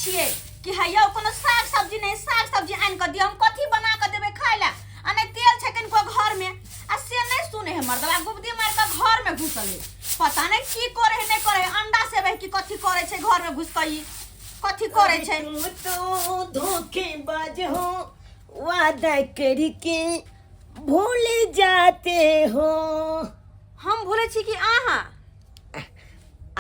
छिए कि हैया कोनो साग सब्जी नहीं साग सब्जी आन के दियो हम कथी बना के देबे खाइ ला आ नहीं तेल छै कनको घर में आ से नहीं सुने है मर्दवा गुबदी मार के घर में घुसल है पता नहीं की करे है नहीं करे अंडा से भाई कि कथी करे छै घर में घुस के कथी करे छै तो धोखेबाज हो वादा करके भूल जाते हो। हम भूले छी कि आहा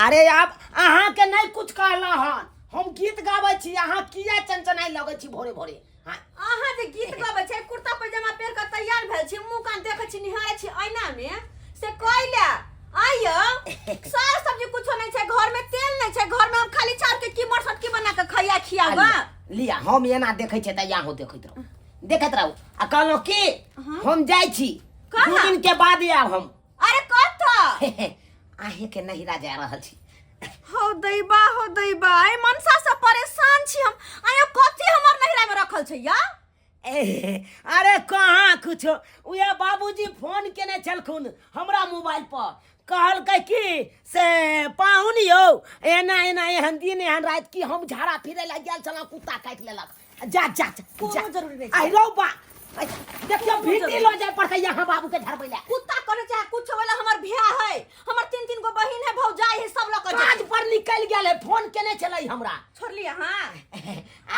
अरे आप अहाँ के नहीं कुछ कहला हन हम गीत गाबै छी अहाँ किया चंचनाई लगै छी भोरे भोरे हां अहाँ जे गीत गाबै छै कुर्ता पैजामा पहिर के तैयार भेल छी मुंह कान देखै छी निहारै छी आईना में से कहला आइयो साग सब्जी कुछो नहीं छै घर में तेल नहीं छै घर में हम खाली चाउर के की मरसट की बना के खैया खियाबा लिया हम एना देखै छै त यहाँ हो देखैत रहू आ कहलो की हम जाय छी 2 दिन के बाद आब हम अरे कत आहे के नहीं राजा रहल छी हो दैबा आई मनसा से परेशान छी हम आयो कथी हमर नहिरा में रखल छै या अरे कहाँ कुछ उया बाबूजी फोन केने छलखुन हमरा मोबाइल पर कहलकै कि से पाहुन यौ एना एना एहन दिन एहन रात की हम झाड़ा फिरे लग गेल छला कुत्ता काट लेलक जा जा कोनो जरूरी नहीं आई रो बा देखियो भीटी लो जाय पड़कै यहाँ बाबू के झड़बै ले कुत्ता करे चाहे कुछ वाला हमर बियाह है हमर 3 गो बहिन है भौजाई है सब लोग काज पर निकल गेल है फोन केने छलै हमरा छोड़ लिया हां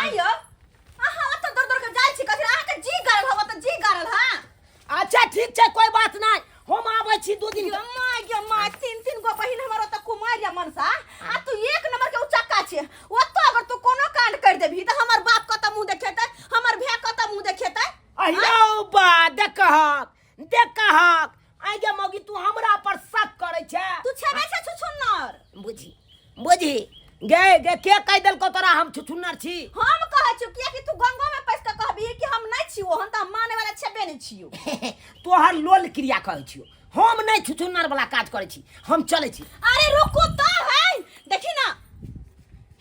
आइयो आहा त दर के जाय छी कथि अहाँ के जी गारल हवा त जी गारल हां अच्छा ठीक छै कोई बात नहीं हम आबै छी 2 दिन माय 3 गो बहिन हमर त कुमारिया मनसा आ तू एक नंबर के उचक्का छै ओतो अगर तू कोनो कांड कर देबी त हमर बाप कत मुंह देखेतै हमर भै कत मुंह देखेतै अहियो बा देखहक आगे मौगी तू हमरा पर शक करे छै तू छेबे छै छुछुन्नर बुझी गे के कह देल को तोरा हम छुछुन्नर छी हम कहै छी कि तू गंगो में पैस के कहबी कि हम नहीं छी ओहन त हम माने वाला छेबे नहीं छियो तोहर लोल क्रिया कहै छियो हम नहीं छुछुन्नर वाला काज करे छी हम चले छी अरे रुको त है देखी ना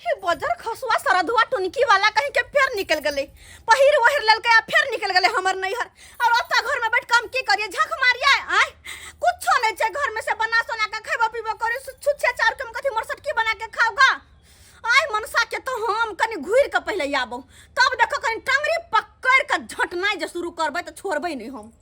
हे बजर खसुआ सरधुआ टुनकी वाला कहीं के फेर निकल गले पहिर वहिर ललके आ फेर निकल गले हमर नैहर और ओता घर में बैठ काम की करिए झक मारिए आय कुछो नहीं छै घर में से बना सोना के खैबो पीबो करे छुछे चार कम कथि मरसट की बना के खाओगा आय मनसा के तो हम कनी घुर के पहले आबो तब देखो कनी टंगरी पकड़ के झटनाई जे शुरू करबै त छोड़बै नहीं हम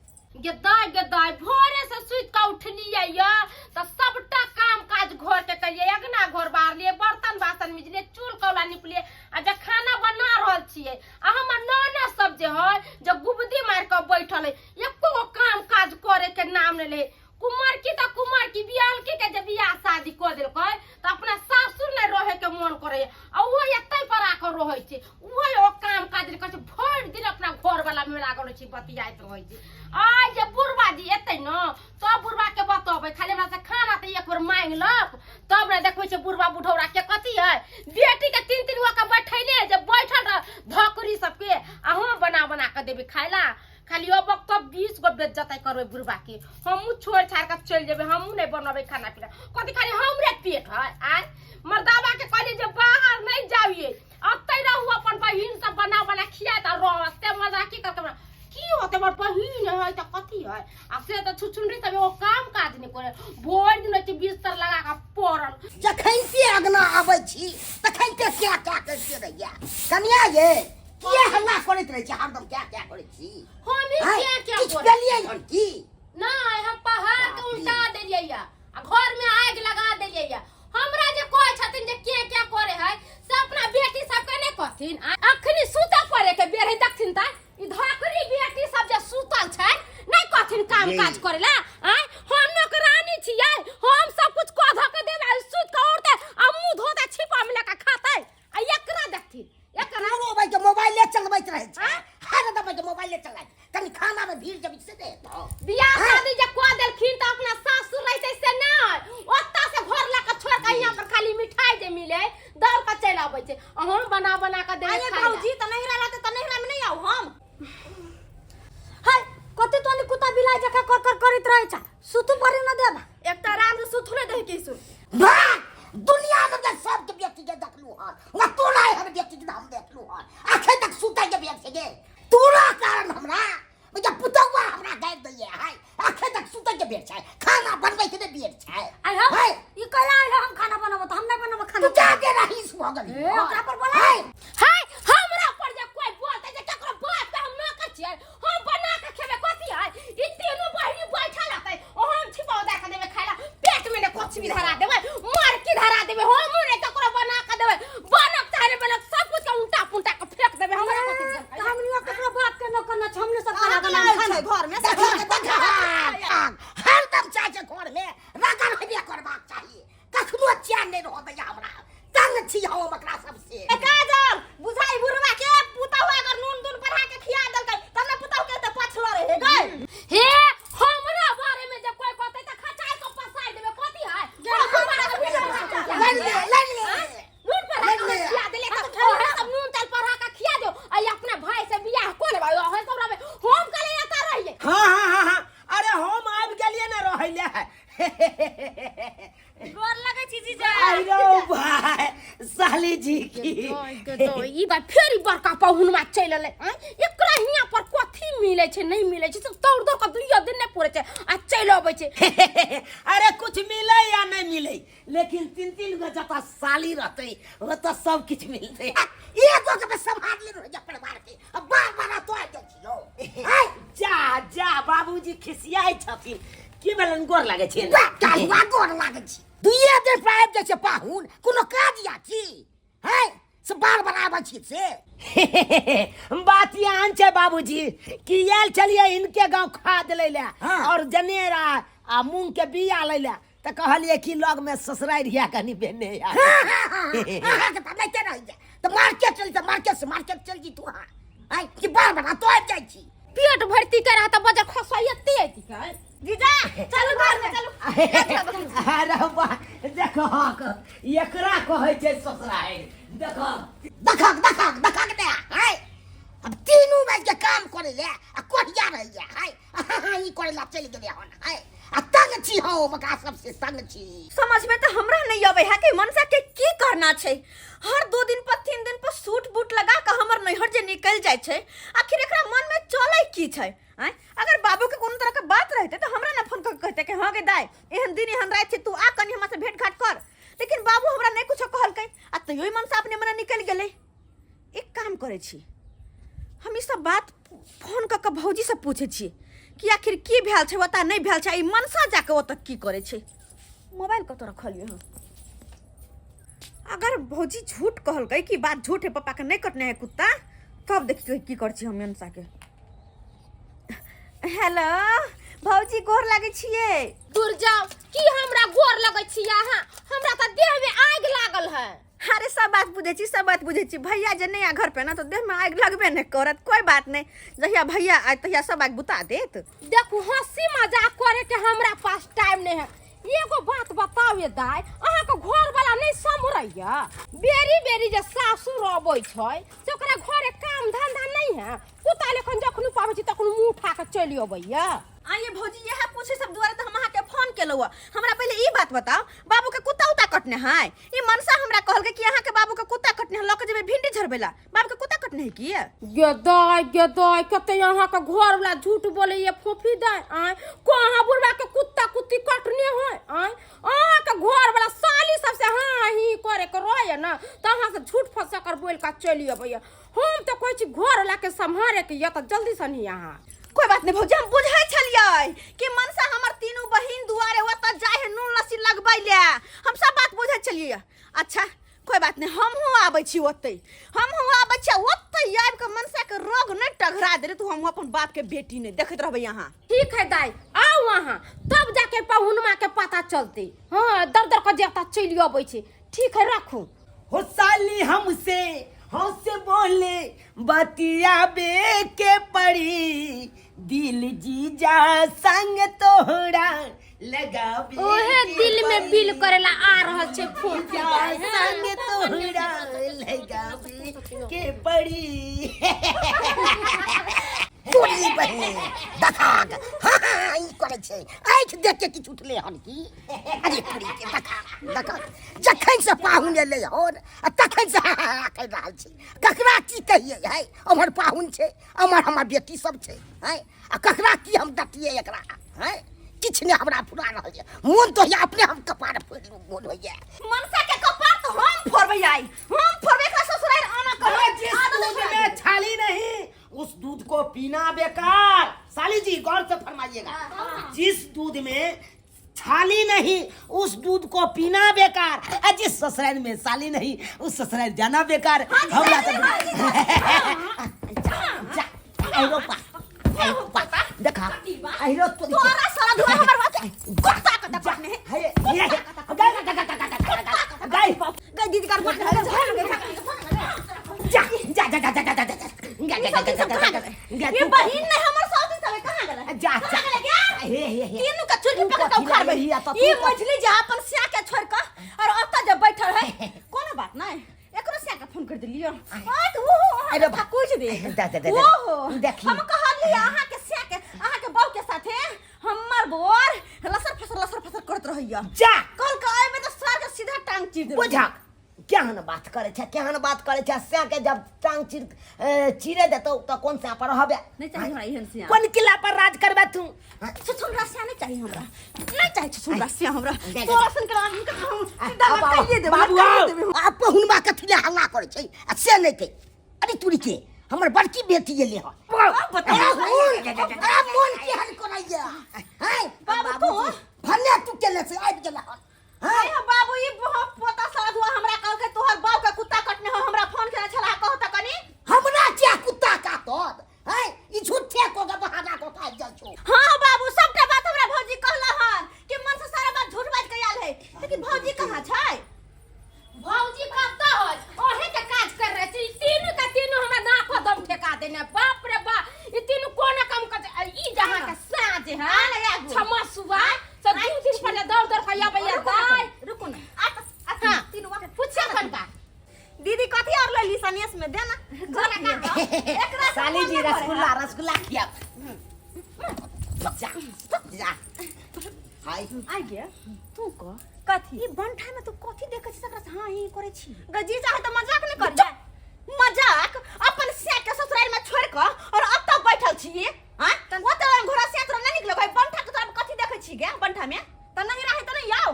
गदाई भोरे से सुत के उठलिए या त सबटा काम काज घर के करिए अगना घर बाहर लिए बर्तन बासन मिजलिए चूल कौला निपलिए आ जे खाना बना रहल छिए आ हमर नाना सब जे है जे गुबदी मार के बैठल है एको काम काज करे के नाम ने ले कुमार की बियाल के जे बियाह शादी क देलकै त अपना सासुर ने रहे के मन करे आ वो एतै पर आकर रहै छै वो काम काज करे छै भर दिन अपना घर वाला में लागल छै बतियाइत रहै छै आ जे बुढ़वा जी एतै न तो बुढ़वा के बतबै खाली हमरा से खाना त एक बार मांग लक तब ने देखबै छै बुढ़वा बुढ़ौरा के कथी है बेटी के 3 गो के बैठैले जे बैठल धकरी सबके आ हम बना के देबे खाइला खाली अब तब 20 गो बेइज्जती करबै बुढ़वा के हमहू छोड़ छाड़ के चल जेबे हमहू नहीं बनबै खाना पीना कथी खाली हमरे पेट है आ मर्दावा के कहले जे बाहर नहीं जाइए अतै रहू अपन बहिन सब बना खिया त रहते मजा की करते की होते मोर बहिन है त कथी है आ से त छुछुंडी तब ओ काम काज नहीं करे भोर दिन ते बिस्तर लगा के पड़ल जखन से अगना आबै छी तखन ते क्या करते रहिया कनिया ये किया हल्ला करैत रहै छी हरदम क्या करै छी हम क्या किछ करे गेलियै हन की नहीं हम पहाड़ के उल्टा देलियै या आ घर में आग लगा देलियै या हमरा जे कहै छथिन जे क्या करे है से अपना बेटी सब के नहीं कहथिन अखनी सुता पड़े के बेर है दक्षिण ता ई धकरी बेटी सब जे सुतल छै नहीं कहथिन काम काज करेला आ हम नौकरानी छियै हम सब कुछ कह ध के देबै सुत के उठते आ मुंह धोते छिपा में लेके खाते आ एकरा देखथिन एकरा भाई के मोबाइल ले चलबैत रहै छै हर दबा के मोबाइल ले चलाइ कनी खाना में भीड़ जब से दे बियाह शादी जे कह देलखिन त अपना सासुर रहते से नहीं ओत्ता से घर ला के छोड़ के यहाँ पर खाली मिठाई जे मिले दौड़ के चल आबै छै हम बना के दे अरे भौजी त नहीं रहला त नहीं में नहीं आऊ हम हाय कते तोनी कुत्ता बिलाई जका कर करित रहै छ सुतु परे न देबा एक त आराम से सुतले दे के सुन दुनिया में सब के व्यक्ति के देखलू हन ना तोरा हम व्यक्ति के हम देखलू हन आखे तक सुतै के व्यक्ति के तोरा कारण हमरा मुझे पुतौआ हमरा गाय दैए है आखे तक सुतै के बेर छै खाना बनबै के बेर छै आई हम ई कहला हम खाना बनाबो त हम नहीं बनाबो खाना तू जाके रहीस भ गेली ओकरा पर बोला हाय हमरा पर जे कोई बोलते जे केकरो बात पे हम न कचिए हम बना के खेबे कथी है ई तीनों बहिनी बैठा रहते हम छिपा दे के देबे खाइला पेट में ने कुछ भी धरा देबे मार के धरा देबे हम ने केकरो बना के देबे बनक चाहे बनक सब कुछ के उल्टा पुल्टा के फेंक देबे हमरा कथी हमनी केकरो बात के न करना हमने सब खाना बना खाने घर में हरदम चाचे घर में रगड़ हेबे करबाक चाहिए कखनो चैन नहीं रहबे हमरा तंग छी हम एकरा सबसे काजल बुझाई बुरवा के पुतौ अगर नून दून पढ़ा के खिया देलकै तब न पुतौ के त पछलो रहे गई हे हमरा बारे में जब कोई कहते त खचाई को पसाई देबे कथी है नून पढ़ा के खिया देले त सब नून तेल पढ़ा के खिया दो आई अपने भाई से बियाह को लेबा है सब रे हम कले आता रहिए हां अरे हम आबि गेलिए न रहैले गोर लगे छी जीजा आइरो भाई साली जी की तो ई बार फेरी बड़का पहुनमा चल ले एकरा हिया पर कथी मिले छै नहीं मिले छै सब तोड़ दो के दुइया दिन ने पड़े छै आ चल आबै छै अरे कुछ मिले या नहीं मिले लेकिन तीन गो जता साली रहते वो तो सब कुछ मिलते एगो के संभाल ले रह जा परिवार के अब बार तो आ छियो जा बाबूजी खिसियाई छथिन की बेलन गोर लागे छै कालवा गोर लागे छै दुइये दिन पर आबि जाइ छै पाहुन कोनो काज या छी है सब बार आबै छी से बात यहाँ छै बाबूजी कि आयल चलिए इनके गांव खाद ले ले और जनेरा आ मूंग के बिया ले ले त कहलिए कि लग में ससुराई रिया कनी बेने यार के पता के रह जा त मार्केट से मार्केट चल जी तू हां कि बार तो आबि जाइ छी पेट भरती करा त बजे खसैते आती का जीजा चलो घर में चलो अरे वाह देखो एकरा कहै छै ससुराई देखो दे हाय अब तीनों में के काम करे ले आ कोहिया रह जा हाय ई करे ला चल गेले हन हाय आ तंग छी हो मका सबसे तंग छी समझ में तो हमरा नहीं आवे है कि मनसा के की करना छै हर 2 दिन पर 3 दिन पर सूट बूट लगा के हमर नैहर जे निकल जाय छै आखिर एकरा मन में चले की छै अगर बाबू के कोनो तरह के बात रहते तो हमरा ना फोन कर कहते कि हां गे दाई एहन दिन एहन रात छै तू आ कनी हमरा से भेंट घाट कर लेकिन बाबू हमरा नहीं कुछो कहलकै आ तइयो मनसा अपने मने निकल गेलै एक काम करे छी हम ई सब बात फोन क के भौजी से पूछे छी कि आखिर की भेल छै ओता नहीं भेल छै ई मनसा जाके ओता की करे छै मोबाइल कत रखलिए हम अगर भौजी झूठ कहलकै कि बात झूठ है पापा के नहीं कटने है कुत्ता तब देखियो की कर छी हम मनसा के हेलो भौजी गोर लागे छिए दूर जाओ की हमरा गोर लगै छी अहाँ हमरा त देह में आग लागल है अरे सब बात बुझे छी भैया जे नहीं आ घर पे ना तो देह में आग लगबे नहीं करत कोई बात नहीं जहिया भैया आए तहिया सब आग बुता देत देखो हंसी मजाक करे के हमरा पास टाइम नहीं है एगो बात बताओ दाई अहाँ के घर वाला नहीं समरैया बेरी जे सासुर अबै छै से ओकरा घरे काम धंधा नहीं है कुत्ता लेखन जखन पाबै छी तखन मुंह उठा के चली अबैया आइए भौजी यह पूछे सब दुआरे तो हम अहाँ के फोन केलौ हमरा पहले ई बात बताओ बाबू के कुत्ता उता कटने है ई मनसा हमरा कहल के कि अहाँ के बाबू के कुत्ता कटने है लक जेबे भिंडी झरबेला बाबू के कुत्ता कटने है की गे दाई कते अहाँ के घर वाला झूठ बोले ये फोफी दाई आय कहां बुढ़वा के कुत्ता कुत्ती कटने है आय अहाँ के घर वाला साली सब से हां ही करे के रोय ना त अहाँ से झूठ फसा कर बोल का चली अबैया हम तो कहै छी घर वाला के संभारे के या त जल्दी से नहीं अहाँ कोई बात नहीं भौजी हम बुझै छलियै कि मनसा हमर तीनों बहिन दुआरे ओता जाय है नून लस्सी लगबै ले हम सब बात बुझै छलियै अच्छा कोई बात नहीं हमहू आबै छी ओतै हमहू आबै छी ओतै आबि के मनसा के रोग नहीं टघरा दे तू हम अपन बाप के बेटी नहीं देखत रहबै यहां ठीक है दाई आओ वहां तब जाके पहुनमा के पता चलते हां दर का जेता चली अबै छी ठीक है रखू हो साली हमसे बोले बतिया बे के पड़ी दिल जीजा संग तोहरा लगाबे ओहे दिल में बिल करेला आ रहल छे फोन संग तोहरा लगाबे के पड़ी पूरी बहन दखाग हां ई करे छै आंख देख के किछ उठले हन की अरे पूरी के दखा जखन से पाहुन एले हन तखन से कह रहल छी ककरा की कहिए है हमर पाहुन छै हमर बेटी सब छै है आ ककरा की हम दतिए एकरा है किछ ने हमरा फुरा रहल है मन तो या अपने हम कपार फोड़ बोल होइए मनसा के कपार तो हम फोड़बै आई हम फोड़बै का ससुराल आना अरे कर जिस दूध में छाली नहीं उस दूध को पीना बेकार। साली जी गौर से फरमाइएगा, जिस दूध में छाली नहीं उस दूध को पीना बेकार, जिस ससुराल में साली नहीं उस ससुराल जाना बेकार। हमरा तो देखा आइरो तोरा सारा धुआ हमर बात गोता कटा करने है गई गई दीदी का फोन जा जा जा जा जा जा ये बहिन ने हमर साथी सब कहां गेल जा जा हे तीनों का चुटी पकड़ उखाड़ गई ये मछली जा अपन सिया के छोड़ के और ओता जब बैठल है कोनो बात नहीं एकरो सिया के फोन कर दिलियो अरे कुछ दे ओहो देखी हम कहली अहाँ के सिया के अहाँ के बहू के साथे हमर बोर लसर फसर करत रहिया जा कल का आए में तो सर के सीधा टांग चीर दे बुझा केहन बात करे छे सिया के जब टांग चीरे देतो तो कौन सा पर रहबे नहीं चाहिए हमरा इहन सिया कौन किला पर राज करबे तू छछुंडा सिया नहीं चाहिए हमरा नहीं चाहिए छछुंडा सिया हमरा तोरा सन के हम सीधा कहिए दे बाबू आप हुनबा कथि ले हल्ला करे छै से नहीं के अरे तू के हमर बड़की बेटी ले हो बता मन केहन करैया हैं बाबू भन्ने तू के ले से आबि गेला हाय बाबू ई बहुत पोता साधुआ हमरा कहल के तोहर बाऊ के कुत्ता कटने हो हमरा फोन केने छला कहत कनी हमरा क्या कुत्ता काटत हैं ई झूठे को के बहाना को काट जा छो हां बाबू सबटा बात हमरा भौजी कहला हन कि मन से सारा बात झूठ बात के आल है लेकिन भौजी कहां छै भौजी कहता हो ओहे के काज कर रहे छी तीनों का तीनों हमरा नाक पर दम ठेका देने बाप रे बा ई तीनों कोना काम कर ई जहां के साज है क्षमा सुबह सब दू दिन पहले दौड़ खया भैया दाई रुको ना हां तीनों वक्त पूछे कन का दीदी कथी और ले ली सनेस में देना जोना का एकरा साली जी रसगुल्ला खिया जा जा हाय आ गया तू को कथी ई बंठा में तू कथी देखे छी सकरा हां ही करे छी गजी चाहे तो मजाक नहीं कर मजाक अपन से के ससुराल में छोड़ के और अब तक बैठल छी हां वो तो घोड़ा से तोरा नहीं निकलो भाई बंठा के तोरा कथी देखे छी गे बंठा में त नहीं रहे त नहीं आओ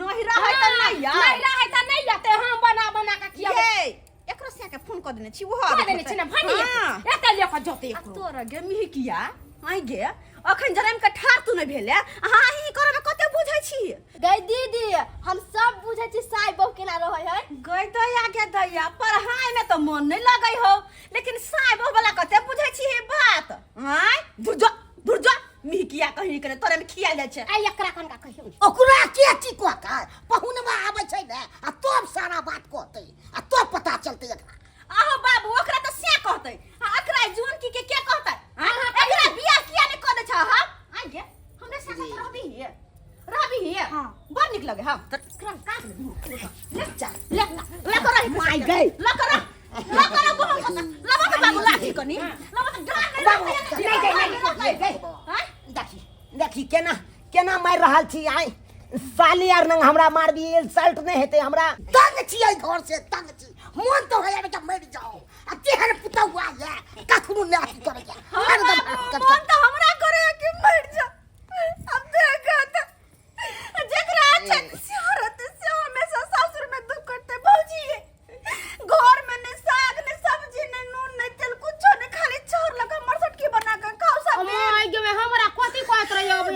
नहीं रहे त नहीं आओ नहीं रहे त नहीं आते हम बना के खिया एकरो से के फोन कर देने छी वो कर देने छी ना भानी एते ले के जोते तोरा गे मिही किया आई गे अखन जरम के ठार तू नहीं भेले अहाँ ही करे में कते बुझै छी गई दीदी हम सब बुझे छी साई बहू केना रहे है गई दया के दया पढ़ाई में तो मन नहीं लगई हो लेकिन साई बहू वाला कते बुझै छी हे बात हाय दूर जा मिही किया कहीं करे तोरे में खिया जाय छै आई एकरा कन का कहियो ओकरा के चिको का पहुनवा आबै छै ने आ तब सारा बात कहतै आ तब पता चलतै एकरा आहो बाबू ओकरा तो से कहतै एकरा जुन की के कहतै एकरा बियाह किया ने कह दे छ हम आई गे हमरे साथे रहबी है हां बड़ निक लगे हां त काट ले जा ले कर माय गई ले कर बाबू लाठी कनी देखी केना मार रहल छी आई साली आर नंग हमरा मारबी इंसल्ट नहीं हेते हमरा तंग छी आई घर से तंग छी मन तो है बेटा मर जाओ आ तेहर पुता हुआ है कखनो नहीं आती करे मन तो हमरा करे कि मर जा अब देखा त जेकरा अच्छा शहरत से हमेशा ससुर में दुख करते भौजी घर में ने साग ने सब्जी ने नून ने तेल कुछ ने खाली छोर लगा मरसट की बना के खाओ सब आई गे हमरा कथि कहत रहियो अब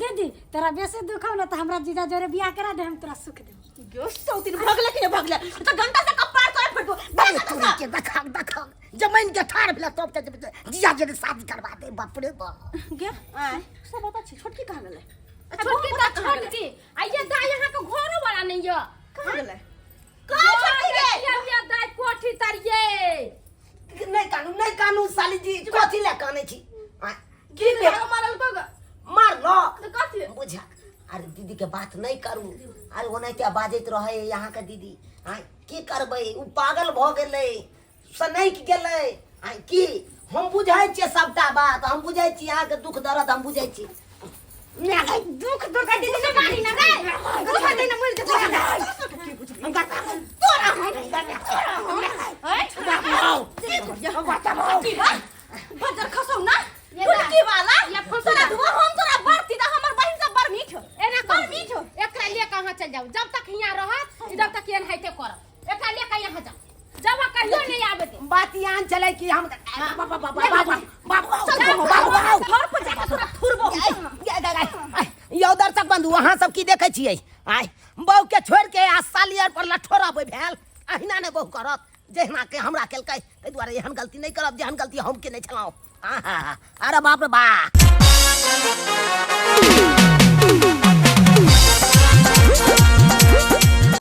दीदी तोरा बेसी दुख हो ना तो हमरा जीजा जोरे बियाह करा दे हम तोरा सुख दे गयो सौतीन भगले कि भगले तो घंटा से कपार करे फटो तोरी के देखा जमीन के ठाड़ भेला तब ते जिया जे शादी करवा दे बाप रे बाप गे आय सब बता छी छोटकी कहां गेले छोटकी आइए दा यहां के घरो वाला नहीं है कहां गेले कहां छोटकी गे ये दाई कोठी तरिए नहीं कानू साली जी कथि ले काने छी की ले मारल को मार लो तो कथि बुझा अरे दीदी के बात नहीं करू अरे ओनाहिते बाजैत रहे यहाँ के दीदी आय की करबै उ पागल भ गेलै सनैक गेलै आय की हम बुझै छियै सबटा बात हम बुझै छी यहाँ के दुख दर्द हम बुझै छी दुख दर्द दीदी से मारी ना रे दुख दे ना मुझे तोरा बजर खसौ ना ये फुटकी वाला ये तोरा धुआ हम तोरा बढ़ती दा हमर बात यहाँ चले कि हम यौ दर्शक बंधु अहाँ सब की देखे छियै आय बहू के छोड़ के आ सालियर पर लठोरा भेल अहिना ने बहू करत जेहना के हमरा केलकै ताहि दुआरे एहन गलती नहीं करब जेहन गलती हम केने छलहुँ अरे बाप रे बा